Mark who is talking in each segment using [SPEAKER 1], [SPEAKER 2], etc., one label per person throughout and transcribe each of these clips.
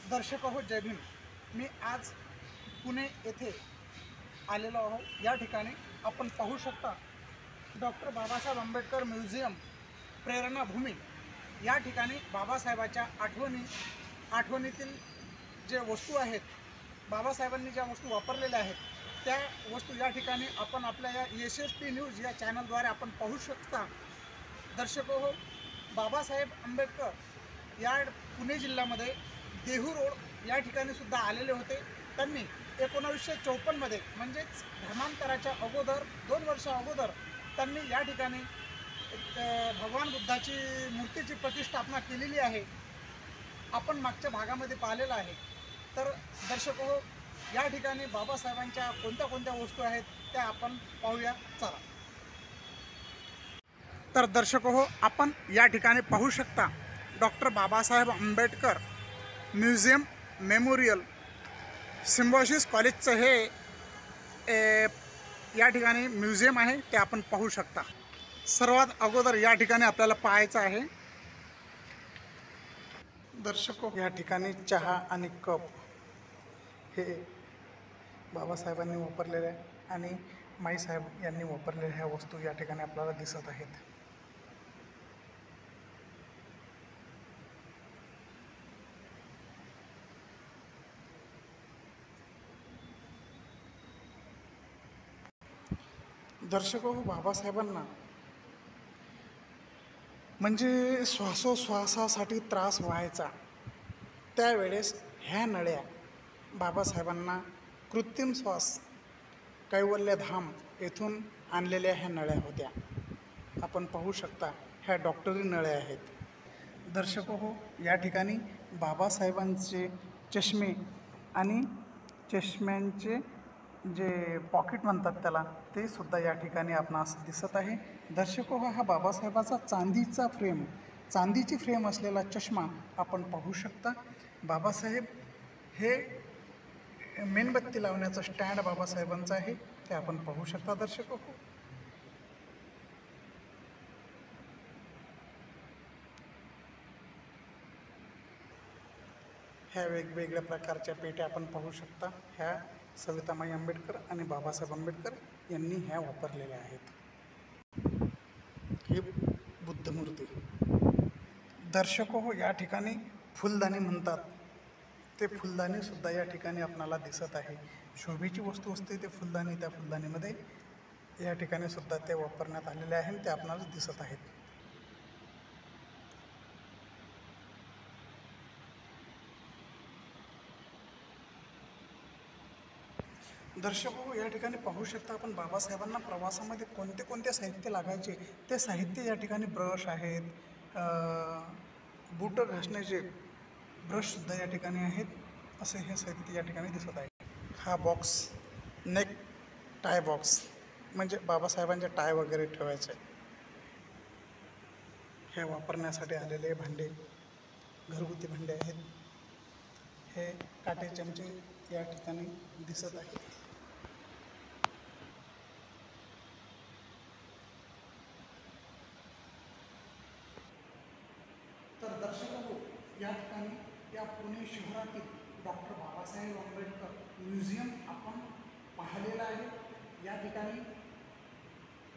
[SPEAKER 1] दर्शक हो, जय भीम। मी आज पुणे येथे आलेलो आहो। या ठिकाणी आपण पाहू शकता डॉक्टर बाबासाहेब आंबेडकर म्युझियम प्रेरणाभूमी। या ठिकाणी बाबासाहेबाच्या आठवणीतील जे वस्तू आहेत, बाबासाहेबांनी ज्या वस्तू वापरलेल्या आहेत त्या वस्तू या ठिकाणी आपण आपल्या या SST न्यूज या चॅनलद्वारे आपण पाहू शकता। दर्शक हो, बाबासाहेब आंबेडकर या पुणे जिल्ह्यामध्ये देहू रोड या ठिकाणी सुद्धा आलेले होते। त्यांनी 1954 मध्ये म्हणजेच धर्मांतराच्या अगोदर 2 वर्ष अगोदर त्यांनी या ठिकाणी भगवान बुद्धाची मूर्तीची प्रतिष्ठापना केलेली आहे। आपण मागच्या भागामध्ये पाहिलेलं आहे। तर दर्शक हो, या ठिकाणी बाबासाहेबांच्या कोणत्या कोणत्या वस्तू आहेत त्या आपण पाहूया, चला। तर दर्शक हो, आपण या ठिकाणी पाहू शकता doctor Babasaheb Ambedkar museum memorial Symbiosis कॉलेजचं हे या ठिकाणी म्युझियम आहे, ते आपण पाहू शकता। सर्वात अगोदर या ठिकाणी आपल्याला पाहायचं आहे दर्शको, या ठिकाणी चहा आणि कप हे बाबासाहेबांनी वापरलेले आणि माईसाहेब यांनी वापरलेल्या ह्या वस्तू या ठिकाणी आपल्याला दिसत आहेत। दर्शको, बाबासाहेबांना म्हणजे श्वासोश्वासासाठी त्रास व्हायचा, त्यावेळेस ह्या नळ्या बाबासाहेबांना कृत्रिम श्वास कैवल्यधाम येथून आणलेल्या ह्या नळ्या होत्या। आपण पाहू शकता ह्या डॉक्टरी नळ्या आहेत। दर्शको हो, या ठिकाणी बाबासाहेबांचे चष्मे आणि चष्म्यांचे जे पॉकेट म्हणतात त्याला, ते सुद्धा या ठिकाणी आपणास दिसत आहे। दर्शको हो, हा बाबासाहेबाचा चांदीची फ्रेम असलेला चष्मा आपण पाहू शकता। बाबासाहेब हे मेणबत्ती लावण्याचं स्टँड बाबासाहेबांचं आहे, ते आपण पाहू शकता दर्शको हो। ह्या वेगवेगळ्या प्रकारच्या पेट्या आपण पाहू शकता। ह्या सवितामाई आंबेडकर आणि बाबासाहेब आंबेडकर यांनी ह्या वापरलेल्या आहेत। ही बुद्धमूर्ती दर्शको हो, या ठिकाणी फुलदाणी म्हणतात, ते फुलदाणी सुद्धा या ठिकाणी आपणाला दिसत आहे। शोभेची वस्तू असते ते फुलदाणी, त्या फुलदाणीमध्ये या ठिकाणी सुद्धा ते वापरण्यात आलेले आहे, ते आपणाला दिसत आहेत। दर्शको, या ठिकाणी पाहू शकता आपण बाबासाहेबांना प्रवासामध्ये कोणते कोणते साहित्य लागायचे ते साहित्य या ठिकाणी ब्रश आहेत, बूट घासण्याचे ब्रशसुद्धा या ठिकाणी आहेत, असे हे साहित्य या ठिकाणी दिसत आहे। हा बॉक्स नेक टाय बॉक्स, म्हणजे बाबासाहेबांचे टाय वगैरे ठेवायचे, हे वापरण्यासाठी आलेले भांडे, घरगुती भांडे आहेत। हे काटे चमचे या ठिकाणी दिसत आहेत। तर दर्शको, या ठिकाणी या पुणे शहरातील डॉक्टर बाबासाहेब आंबेडकर म्युझियम आपण पाहिलेलं आहे। या ठिकाणी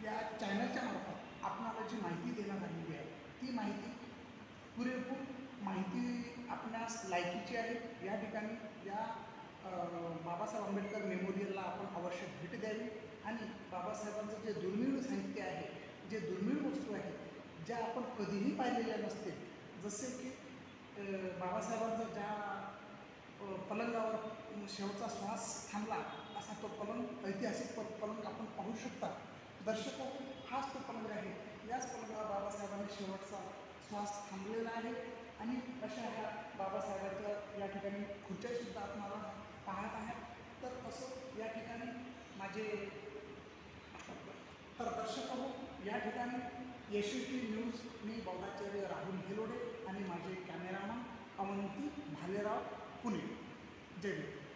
[SPEAKER 1] या चॅनलच्या मार्फत आपणाला जी माहिती देण्यात आलेली आहे ती माहिती पुरेपूर माहिती आपणास लायकीची आहे। या ठिकाणी या बाबासाहेब आंबेडकर मेमोरियलला आपण अवश्य भेट द्यावी आणि बाबासाहेबांचं जे दुर्मिळ साहित्य आहे, जे दुर्मिळ वस्तू आहेत, ज्या आपण कधीही पाहिलेल्या नसतील, जसे की बाबासाहेबांचा ज्या पलंगावर शेवटचा श्वास थांबला असा तो पलंग, ऐतिहासिक पलंग आपण पाहू शकता। दर्शको, हाच तो पलंग आहे, याच पलंगावर बाबासाहेबांनी शेवटचा श्वास थांबलेला आहे आणि अशा ह्या बाबासाहेबांच्या या ठिकाणी खुर्च्यासुद्धा आपल्याला पाहत आहेत। तर असं या ठिकाणी तर दर्शक हो, या ठिकाणी SST न्यूज मी बौद्धाचार्य राहुल हेलोडे आणि माझे कॅमेरामन अवंती भालेराव पुणे, जय हिंद।